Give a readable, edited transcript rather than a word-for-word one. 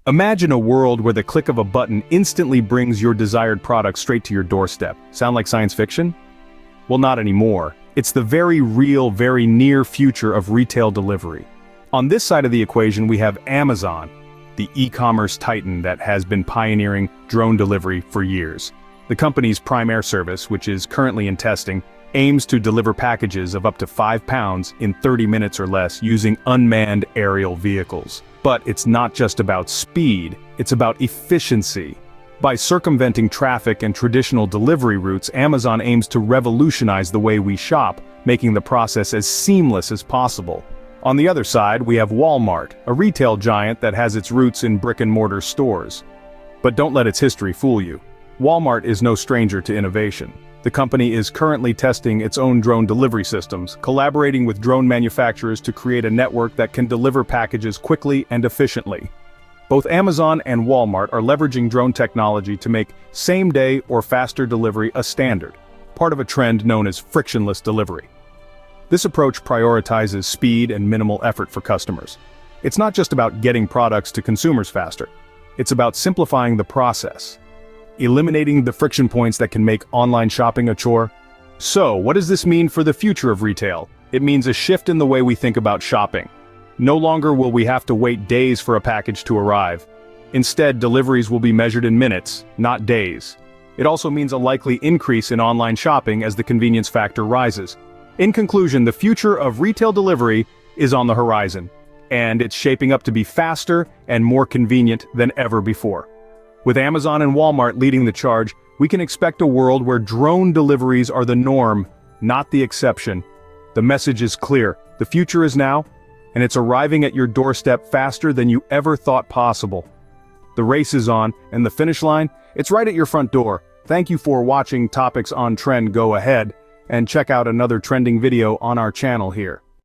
Imagine a world where the click of a button instantly brings your desired product straight to your doorstep. Sound like science fiction? Well, not anymore. It's the very real, very near future of retail delivery. On this side of the equation, we have Amazon, the e-commerce titan that has been pioneering drone delivery for years. The company's Prime Air service, which is currently in testing, aims to deliver packages of up to 5 pounds in 30 minutes or less using unmanned aerial vehicles. But it's not just about speed, it's about efficiency. By circumventing traffic and traditional delivery routes, Amazon aims to revolutionize the way we shop, making the process as seamless as possible. On the other side, we have Walmart, a retail giant that has its roots in brick-and-mortar stores. But don't let its history fool you. Walmart is no stranger to innovation. The company is currently testing its own drone delivery systems, collaborating with drone manufacturers to create a network that can deliver packages quickly and efficiently. Both Amazon and Walmart are leveraging drone technology to make same-day or faster delivery a standard, part of a trend known as frictionless delivery. This approach prioritizes speed and minimal effort for customers. It's not just about getting products to consumers faster. It's about simplifying the process, eliminating the friction points that can make online shopping a chore. So, what does this mean for the future of retail? It means a shift in the way we think about shopping. No longer will we have to wait days for a package to arrive. Instead, deliveries will be measured in minutes, not days. It also means a likely increase in online shopping as the convenience factor rises. In conclusion, the future of retail delivery is on the horizon, and it's shaping up to be faster and more convenient than ever before. With Amazon and Walmart leading the charge, we can expect a world where drone deliveries are the norm, not the exception. The message is clear: the future is now, and it's arriving at your doorstep faster than you ever thought possible. The race is on, and the finish line, it's right at your front door. Thank you for watching Topics on Trend. Go ahead and check out another trending video on our channel here.